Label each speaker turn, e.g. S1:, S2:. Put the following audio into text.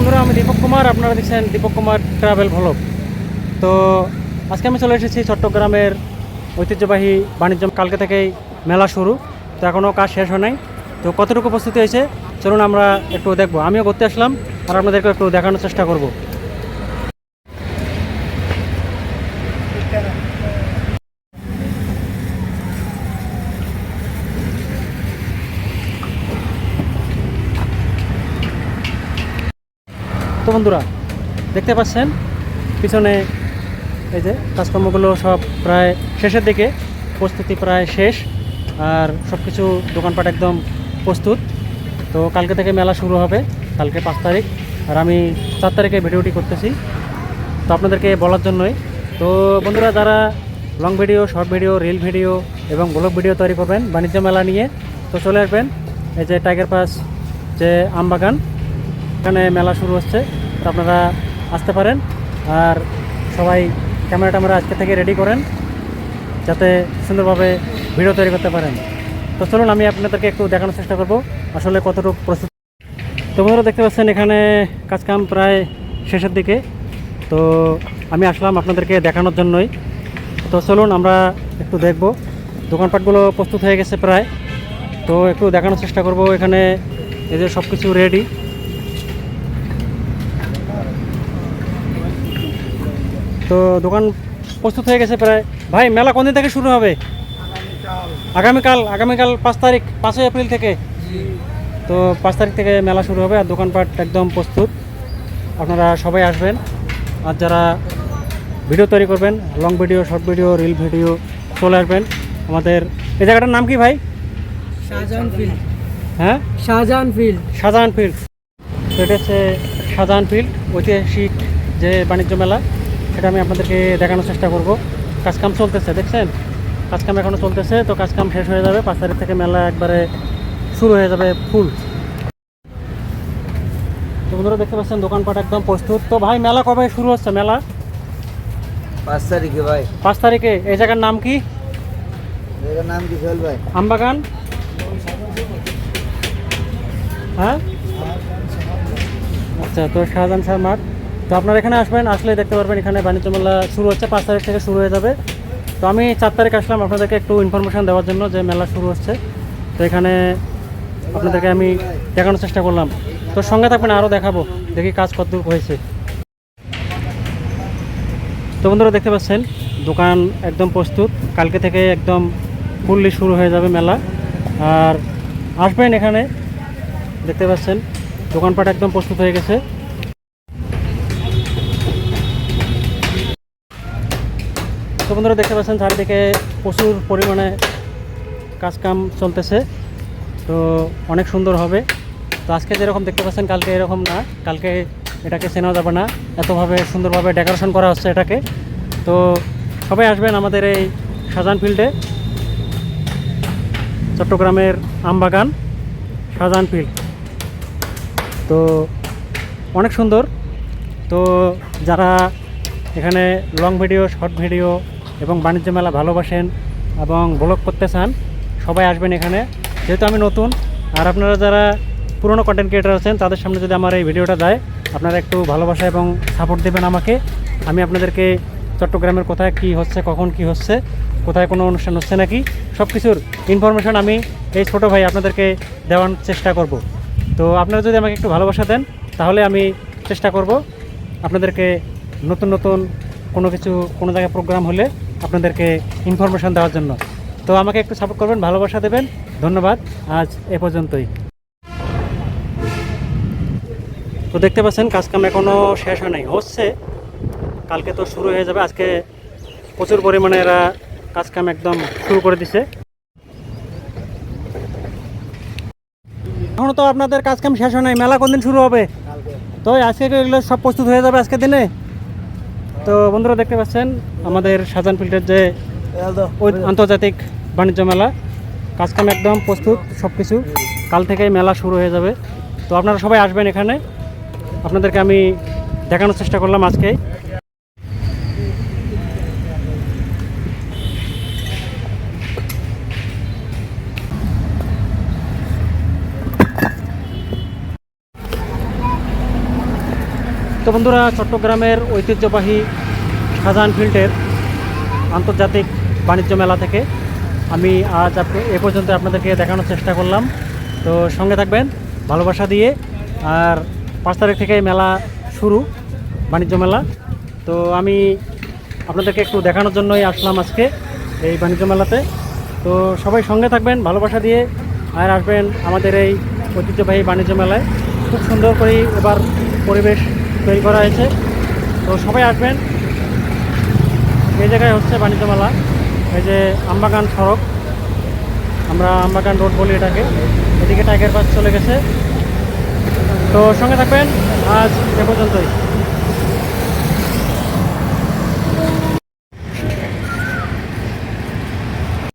S1: বন্ধুরা, আমি দীপক কুমার, আপনারা দেখছেন দীপক কুমার ট্রাভেল ভ্লগ। তো আজকে আমি চলে এসেছি চট্টগ্রামের ঐতিহ্যবাহী বাণিজ্য। কালকে থেকেই মেলা শুরু, তো এখনও কাজ শেষ হয় নাই। তো কতটুকু প্রস্তুতি হয়েছে চলুন আমরা একটু দেখবো। আমিও ঘুরতে আসলাম আর আপনাদেরকে একটু দেখানোর চেষ্টা করব। তো বন্ধুরা, দেখতে পাচ্ছেন পিছনে এই যে কাজকর্মগুলো সব প্রায় শেষের দিকে, প্রস্তুতি প্রায় শেষ আর সব কিছু দোকানপাট একদম প্রস্তুত। তো কালকে থেকে মেলা শুরু হবে, কালকে 5 তারিখ, আর আমি 4 তারিখে ভিডিওটি করতেছি তো আপনাদেরকে বলার জন্যই। তো বন্ধুরা, যারা long video, short video, reel video এবং ব্লগ ভিডিও তৈরি করবেন বাণিজ্য মেলা নিয়ে, তো চলে আসবেন এই যে টাইগার পাস, যে আমবাগান, এখানে মেলা শুরু হচ্ছে। তো আপনারা আসতে পারেন আর সবাই ক্যামেরা আজকে থেকে রেডি করেন যাতে সুন্দরভাবে ভিডিও তৈরি করতে পারেন। তো চলুন আমি আপনাদেরকে একটু দেখানোর চেষ্টা করব আসলে কতটুকু প্রস্তুত। তো বন্ধুরা, দেখতে পাচ্ছেন এখানে কাজকাম প্রায় শেষের দিকে। তো আমি আসলাম আপনাদেরকে দেখানোর জন্যই। তো চলুন আমরা একটু দেখব। দোকানপাটগুলো প্রস্তুত হয়ে গেছে প্রায়, তো একটু দেখানোর চেষ্টা করব। এখানে এই যে সব কিছু রেডি। তো দোকান প্রস্তুত হয়ে গেছে প্রায়। ভাই, মেলা কোন দিন থেকে শুরু হবে? আগামীকাল 5 তারিখ, 5 এপ্রিল থেকে। তো 5 তারিখ থেকে মেলা শুরু হবে আর দোকানপাট একদম প্রস্তুত। আপনারা সবাই আসবেন আর যারা ভিডিও তৈরি করবেন, long video, short video, reel video, চলে আসবেন। আমাদের এই জায়গাটার নাম কি ভাই?
S2: শাহজাহান ফিল্ড।
S1: হ্যাঁ,
S2: শাহজাহান ফিল্ড।
S1: তো এটা হচ্ছে শাহজাহান ফিল্ড, ঐতিহাসিক যে বাণিজ্য মেলা, সেটা আমি আপনাদেরকে দেখানোর চেষ্টা করব। কাজকাম চলতেছে, দেখছেন কাজকাম এখনও চলতেছে। তো কাজকাম শেষ হয়ে যাবে 5 তারিখ থেকে, মেলা একবারে শুরু হয়ে যাবে ফুল। তো বন্ধুরা, দেখতে পাচ্ছেন দোকানপাট একদম প্রস্তুত। তো ভাই, মেলা কবে শুরু হচ্ছে? মেলা
S2: 5 তারিখে ভাই।
S1: 5 তারিখে। এই জায়গার নাম কি?
S2: এর নাম কি সোহেল ভাই?
S1: আমবাগান। হ্যাঁ, আচ্ছা। তো শাহজাহান শাহ মাঠ। তো আপনারা এখানে আসবেন, আসলে দেখতে পারবেন এখানে বাণিজ্য মেলা শুরু হচ্ছে 5 তারিখ থেকে শুরু হয়ে যাবে। তো আমি 4 তারিখ আসলাম আপনাদেরকে একটু ইনফরমেশান দেওয়ার জন্য যে মেলা শুরু হচ্ছে। তো এখানে আপনাদেরকে আমি দেখানোর চেষ্টা করলাম। তো সঙ্গে থাকবেন, আরও দেখাবো, দেখি কাজ কতদূর হয়েছে। তো বন্ধুরা, দেখতে পাচ্ছেন দোকান একদম প্রস্তুত, কালকে থেকে একদম ফুললি শুরু হয়ে যাবে মেলা। আর আসবেন এখানে, দেখতে পাচ্ছেন দোকানপাট একদম প্রস্তুত হয়ে গেছে। তো বন্ধুরা, দেখতে পাচ্ছেন চারিদিকে প্রচুর পরিমাণে কাজকাম চলতেছে। তো অনেক সুন্দর হবে। তো আজকে যেরকম দেখতে পাচ্ছেন কালকে এরকম না, কালকে এটাকে চেনা যাবে না, এতভাবে সুন্দরভাবে ডেকোরেশন করা হচ্ছে এটাকে। তো সবাই আসবেন আমাদের এই শাহজাহান ফিল্ডে, চট্টগ্রামের আমবাগান শাহজাহান ফিল্ড। তো অনেক সুন্দর। তো যারা এখানে লং ভিডিও, শর্ট ভিডিও এবং বাণিজ্য মেলা ভালোবাসেন এবং ব্লগ করতে চান, সবাই আসবেন এখানে। যেহেতু আমি নতুন, আর আপনারা যারা পুরনো কন্টেন্ট ক্রিয়েটার আছেন, তাদের সামনে যদি আমার এই ভিডিওটা যায়, আপনারা একটু ভালোবাসা এবং সাপোর্ট দেবেন আমাকে। আমি আপনাদেরকে চট্টগ্রামের কোথায় কি হচ্ছে, কখন কি হচ্ছে, কোথায় কোনো অনুষ্ঠান হচ্ছে নাকি, সব কিছুর ইনফরমেশন আমি এই ছোটো ভাই আপনাদেরকে দেওয়ার চেষ্টা করব। তো আপনারা যদি আমাকে একটু ভালোবাসা দেন, তাহলে আমি চেষ্টা করব আপনাদেরকে নতুন নতুন কোনো কিছু, কোনো জায়গায় প্রোগ্রাম হলে আপনাদেরকে ইনফরমেশান দেওয়ার জন্য। তো আমাকে একটু সাপোর্ট করবেন, ভালোবাসা দেবেন। ধন্যবাদ, আজ এ পর্যন্তই। তো দেখতে পাচ্ছেন কাজকাম এখনও শেষ হয় নাই, হচ্ছে, কালকে তো শুরু হয়ে যাবে। আজকে প্রচুর পরিমাণে এরা কাজকাম একদম শুরু করে দিছে। এখনও তো আপনাদের কাজকাম শেষ হয় নাই, মেলা কোন দিন শুরু হবে? তো আজকে এগুলো সব প্রস্তুত হয়ে যাবে আজকের দিনে। তো বন্ধুরা, দেখতে পাচ্ছেন আমাদের শাহজাহান ফিল্ডের যে আন্তর্জাতিক বাণিজ্য মেলা, কাজকাম একদম প্রস্তুত সব কিছু, কাল থেকেই মেলা শুরু হয়ে যাবে। তো আপনারা সবাই আসবেন এখানে, আপনাদেরকে আমি দেখানোর চেষ্টা করলাম আজকেই। তো বন্ধুরা, চট্টগ্রামের ঐতিহ্যবাহী শাহজাহান ফিল্ডের আন্তর্জাতিক বাণিজ্য মেলা থেকে আমি আজ এ পর্যন্ত আপনাদেরকে দেখানোর চেষ্টা করলাম। তো সঙ্গে থাকবেন ভালোবাসা দিয়ে। আর 5 তারিখ থেকে মেলা শুরু, বাণিজ্য মেলা। তো আমি আপনাদেরকে একটু দেখানোর জন্যই আসলাম আজকে এই বাণিজ্য মেলাতে। তো সবাই সঙ্গে থাকবেন ভালোবাসা দিয়ে, আর আসবেন আমাদের এই ঐতিহ্যবাহী বাণিজ্য মেলায়। খুব সুন্দর করে এবার পরিবেশ তৈরি করা হয়েছে। তো সবাই আসবেন। এই জায়গায় হচ্ছে বাণিজ্য মেলা, এই যে আমবাগান সড়ক, আমরা আমবাগান রোড বলি এটাকে, এদিকে টাইগার পাস চলে গেছে। তো সঙ্গে থাকবেন, আজ এ পর্যন্তই।